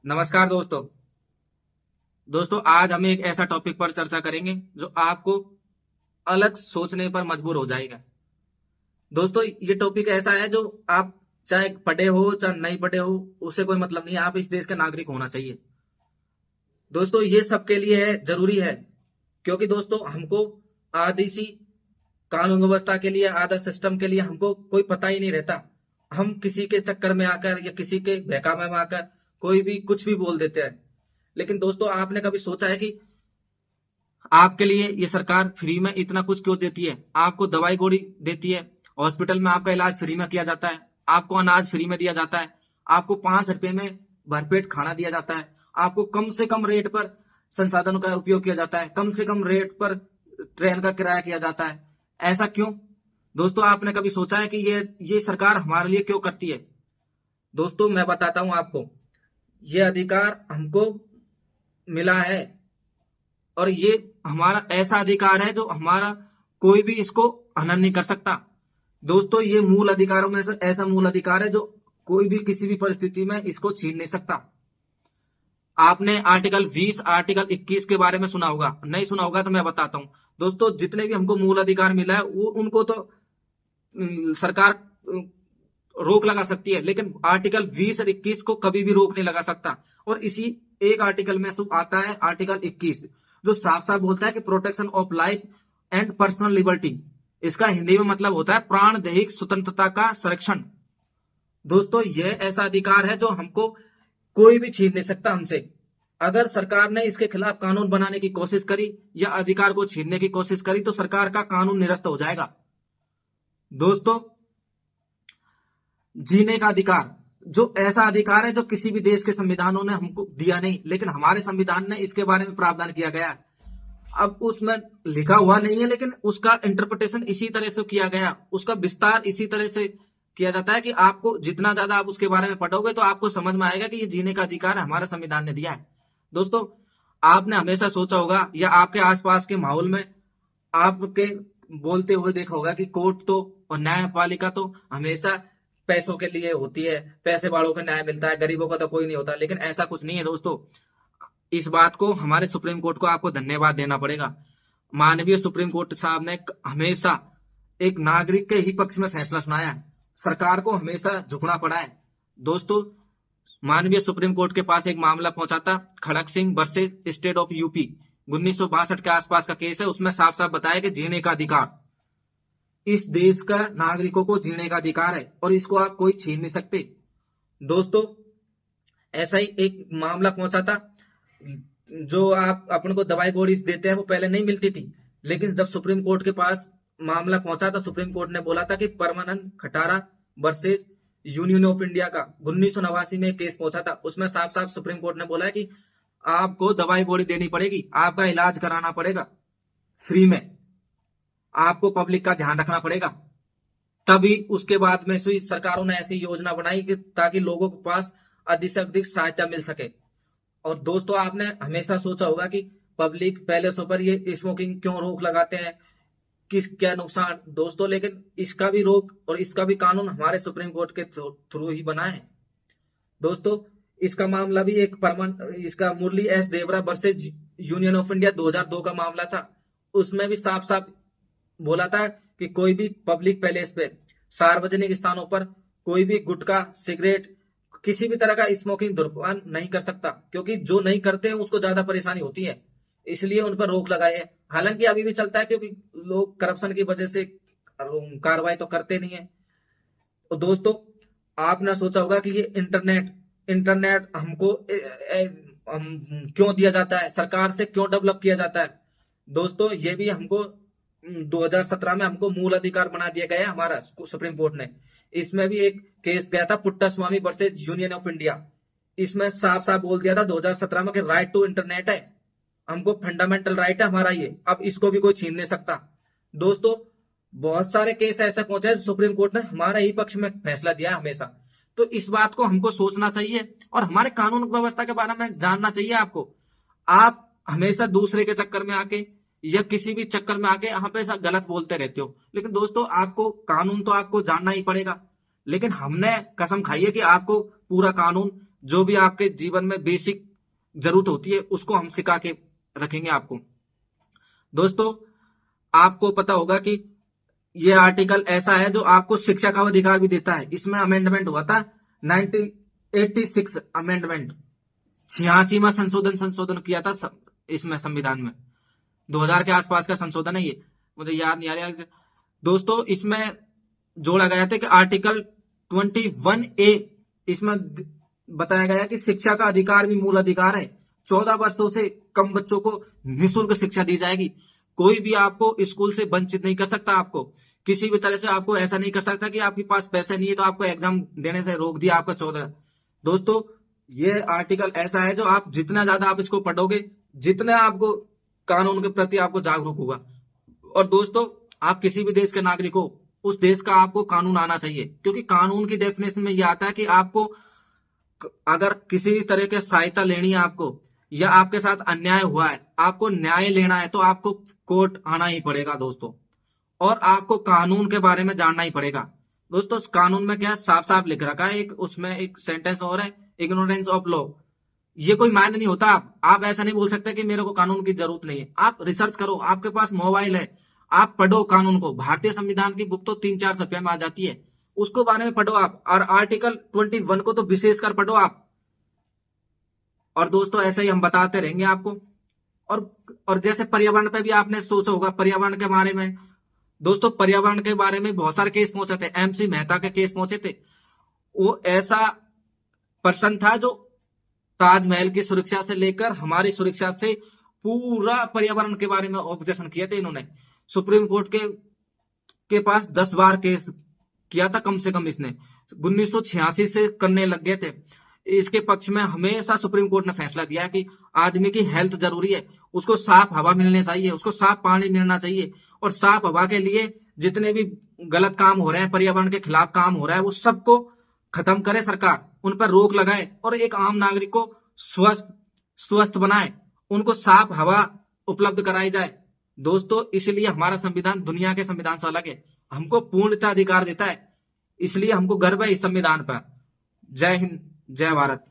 नमस्कार दोस्तों। आज हम एक ऐसा टॉपिक पर चर्चा करेंगे जो आपको अलग सोचने पर मजबूर हो जाएगा। दोस्तों, ये टॉपिक ऐसा है जो आप चाहे पढ़े हो चाहे नहीं पढ़े हो, उससे कोई मतलब नहीं है। आप इस देश के नागरिक होना चाहिए। दोस्तों, ये सबके लिए है, जरूरी है। क्योंकि दोस्तों, हमको आदि सी कानून व्यवस्था के लिए, आधा सिस्टम के लिए हमको कोई पता ही नहीं रहता। हम किसी के चक्कर में आकर या किसी के बहकावे में आकर कोई भी कुछ भी बोल देते हैं। लेकिन दोस्तों, आपने कभी सोचा है कि आपके लिए ये सरकार फ्री में इतना कुछ क्यों देती है? आपको दवाई गोली देती है, हॉस्पिटल में आपका इलाज फ्री में किया जाता है, आपको अनाज फ्री में दिया जाता है, आपको 5 रुपए में भरपेट खाना दिया जाता है, आपको कम से कम रेट पर संसाधनों का उपयोग किया जाता है, कम से कम रेट पर ट्रेन का किराया किया जाता है। ऐसा क्यों? दोस्तों, आपने कभी सोचा है कि ये सरकार हमारे लिए क्यों करती है? दोस्तों, मैं बताता हूं आपको। ये अधिकार हमको मिला है और ये हमारा ऐसा अधिकार है जो हमारा कोई भी इसको हनन नहीं कर सकता। दोस्तों, ये मूल अधिकारों में से ऐसा मूल अधिकार है जो कोई भी किसी भी परिस्थिति में इसको छीन नहीं सकता। आपने आर्टिकल 20, आर्टिकल 21 के बारे में सुना होगा। नहीं सुना होगा तो मैं बताता हूं। दोस्तों, जितने भी हमको मूल अधिकार मिला है वो उनको तो सरकार रोक लगा सकती है, लेकिन आर्टिकल 20 और 21 को कभी भी रोक नहीं लगा सकता। और इसी एक आर्टिकल में सब आता है आर्टिकल 21, जो साफ साफ बोलता है कि protection of life and personal liberty. इसका हिंदी में मतलब होता है प्राण दैहिक स्वतंत्रता का संरक्षण। दोस्तों, यह ऐसा अधिकार है जो हमको कोई भी छीन नहीं सकता हमसे। अगर सरकार ने इसके खिलाफ कानून बनाने की कोशिश करी या अधिकार को छीनने की कोशिश करी तो सरकार का कानून निरस्त हो जाएगा। दोस्तों, जीने का अधिकार जो ऐसा अधिकार है जो किसी भी देश के संविधानों ने हमको दिया नहीं, लेकिन हमारे संविधान ने इसके बारे में प्रावधान किया गया है। अब उसमें लिखा हुआ नहीं है, लेकिन उसका इंटरप्रिटेशन इसी तरह से किया गया, उसका विस्तार इसी तरह से किया जाता है कि आपको जितना ज्यादा आप उसके बारे में पढ़ोगे तो आपको समझ में आएगा कि ये जीने का अधिकार हमारा संविधान ने दिया है। दोस्तों, आपने हमेशा सोचा होगा या आपके आसपास के माहौल में आपके बोलते हुए देखा होगा कि कोर्ट तो और न्यायपालिका तो हमेशा पैसों के लिए होती है, पैसे वालों को न्याय मिलता है, गरीबों का तो कोई नहीं होता। लेकिन ऐसा कुछ नहीं है दोस्तों। इस बात को हमारे सुप्रीम कोर्ट को आपको धन्यवाद देना पड़ेगा। माननीय सुप्रीम कोर्ट साहब ने हमेशा एक नागरिक के ही पक्ष में फैसला सुनाया है। सरकार को हमेशा झुकना पड़ा है। दोस्तों, माननीय सुप्रीम कोर्ट के पास एक मामला पहुंचा था, Kharak Singh versus state of UP. 1962 के आसपास का केस है। उसमें साफ साफ बताया कि जीने का अधिकार इस देश का नागरिकों को जीने का अधिकार है और इसको आप कोई छीन नहीं सकते। दोस्तों, ऐसा ही एक मामला पहुंचा था, जो आप अपन को दवाई गोली देते हैं वो पहले नहीं मिलती थी, लेकिन जब सुप्रीम कोर्ट के पास मामला पहुंचा था, सुप्रीम कोर्ट ने बोला था कि परमानंद खटारा वर्सेस यूनियन ऑफ इंडिया का 1989 में केस पहुंचा था। उसमें साफ साफ सुप्रीम कोर्ट ने बोला है कि आपको दवाई गोली देनी पड़ेगी, आपका इलाज कराना पड़ेगा फ्री में, आपको पब्लिक का ध्यान रखना पड़ेगा। तभी उसके बाद में सरकारों ने ऐसी योजना बनाई कि ताकि लोगों के पास अधिक से अधिक सहायता मिल सके। और दोस्तों, आपने हमेशा सोचा होगा कि पब्लिक पैलेसों पर ये स्मोकिंग क्यों रोक लगाते हैं, किस क्या नुकसान। दोस्तों, लेकिन इसका भी रोक और इसका भी कानून हमारे सुप्रीम कोर्ट के थ्रू ही बना है। दोस्तों, इसका मामला भी एक इसका Murli S Deora versus union of India 2002 का मामला था। उसमें भी साफ साफ बोला था कि कोई भी पब्लिक पैलेस पे, सार्वजनिक स्थानों पर कोई भी गुटखा, सिगरेट, किसी भी तरह का स्मोकिंग धूम्रपान नहीं कर सकता, क्योंकि जो नहीं करते हैं उसको ज्यादा परेशानी होती है, इसलिए उन पर रोक लगाई है। हालांकि अभी भी चलता है, क्योंकि लोग करप्शन की वजह से कार्रवाई तो करते नहीं है। तो दोस्तों, आपने सोचा होगा कि ये इंटरनेट इंटरनेट हमको क्यों दिया जाता है, सरकार से क्यों डेवलप किया जाता है। दोस्तों, ये भी हमको 2017 में हमको मूल अधिकार बना दिया गया है हमारा सुप्रीम कोर्ट ने। इसमें भी एक केस गया था, पुट्टा स्वामी वर्सेज यूनियन ऑफ इंडिया। इसमें साफ साफ बोल दिया था 2017 में कि राइट टू इंटरनेट है, हमको फंडामेंटल राइट है हमारा ये, अब इसको भी कोई छीन नहीं सकता। दोस्तों, बहुत सारे केस ऐसे पहुंचे सुप्रीम कोर्ट ने हमारे ही पक्ष में फैसला दिया हमेशा। तो इस बात को हमको सोचना चाहिए और हमारे कानून व्यवस्था के बारे में जानना चाहिए आपको। आप हमेशा दूसरे के चक्कर में आके या किसी भी चक्कर में आके यहाँ पे ऐसा गलत बोलते रहते हो। लेकिन दोस्तों, आपको कानून तो आपको जानना ही पड़ेगा। लेकिन हमने कसम खाई है कि आपको पूरा कानून जो भी आपके जीवन में बेसिक जरूरत होती है उसको हम सिखा के रखेंगे आपको। दोस्तों, आपको पता होगा कि ये आर्टिकल ऐसा है जो आपको शिक्षा का अधिकार भी देता है। इसमें अमेंडमेंट हुआ था 1986 अमेंडमेंट, 86वां संशोधन किया था इसमें संविधान में। 2000 के आसपास का संशोधन है ये, मुझे याद नहीं आ रहा। दोस्तों, इसमें जोड़ा गया था कि आर्टिकल 21A इसमें बताया गया कि शिक्षा का अधिकार भी मूल अधिकार है। 14 वर्षों से कम बच्चों को निःशुल्क शिक्षा दी जाएगी। कोई भी आपको स्कूल से वंचित नहीं कर सकता। आपको किसी भी तरह से आपको ऐसा नहीं कर सकता कि आपके पास पैसे नहीं है तो आपको एग्जाम देने से रोक दिया आपका 14। दोस्तों, ये आर्टिकल ऐसा है जो आप जितना ज्यादा आप इसको पढ़ोगे, जितना आपको कानून के प्रति आपको जागरूक होगा। और दोस्तों, आप किसी भी देश के नागरिक हो, उस देश का आपको कानून आना चाहिए, क्योंकि कानून की डेफिनेशन में यह आता है कि आपको अगर किसी भी तरह की सहायता लेनी है आपको, या आपके साथ अन्याय हुआ है, आपको न्याय लेना है, तो आपको कोर्ट आना ही पड़ेगा दोस्तों। और आपको कानून के बारे में जानना ही पड़ेगा। दोस्तों, उस कानून में क्या साफ साफ लिख रखा है, उसमें एक सेंटेंस और है, इग्नोरेंस ऑफ लॉ। ये कोई मायने नहीं होता। आप ऐसा नहीं बोल सकते कि मेरे को कानून की जरूरत नहीं है। आप रिसर्च करो, आपके पास मोबाइल है, आप पढ़ो कानून को। भारतीय संविधान की बुक तो 3-4 रुपए में आ जाती है, उसको बारे में पढ़ो आप। और आर्टिकल 21 को तो विशेषकर पढ़ो आप। और दोस्तों, ऐसे ही हम बताते रहेंगे आपको। और जैसे पर्यावरण पे भी आपने सोचा होगा, पर्यावरण के बारे में। दोस्तों, पर्यावरण के बारे में बहुत सारे केस पहुंचे थे। MC मेहता के केस पहुंचे थे। वो ऐसा पर्सन था जो ताजमहल की सुरक्षा से लेकर हमारी सुरक्षा से पूरा पर्यावरण के बारे में ऑब्जेक्शन किए थे इन्होंने। सुप्रीम कोर्ट के पास 10 बार केस किया था कम से कम। इसने 1986 से करने लग गए थे। इसके पक्ष में हमेशा सुप्रीम कोर्ट ने फैसला दिया कि आदमी की हेल्थ जरूरी है, उसको साफ हवा मिलनी चाहिए, उसको साफ पानी मिलना चाहिए। और साफ हवा के लिए जितने भी गलत काम हो रहे हैं, पर्यावरण के खिलाफ काम हो रहा है, वो सबको खत्म करे सरकार, उन पर रोक लगाए और एक आम नागरिक को स्वस्थ बनाए, उनको साफ हवा उपलब्ध कराई जाए। दोस्तों, इसलिए हमारा संविधान दुनिया के संविधान से अलग है, हमको पूर्णतः अधिकार देता है। इसलिए हमको गर्व है इस संविधान पर। जय हिंद, जय भारत।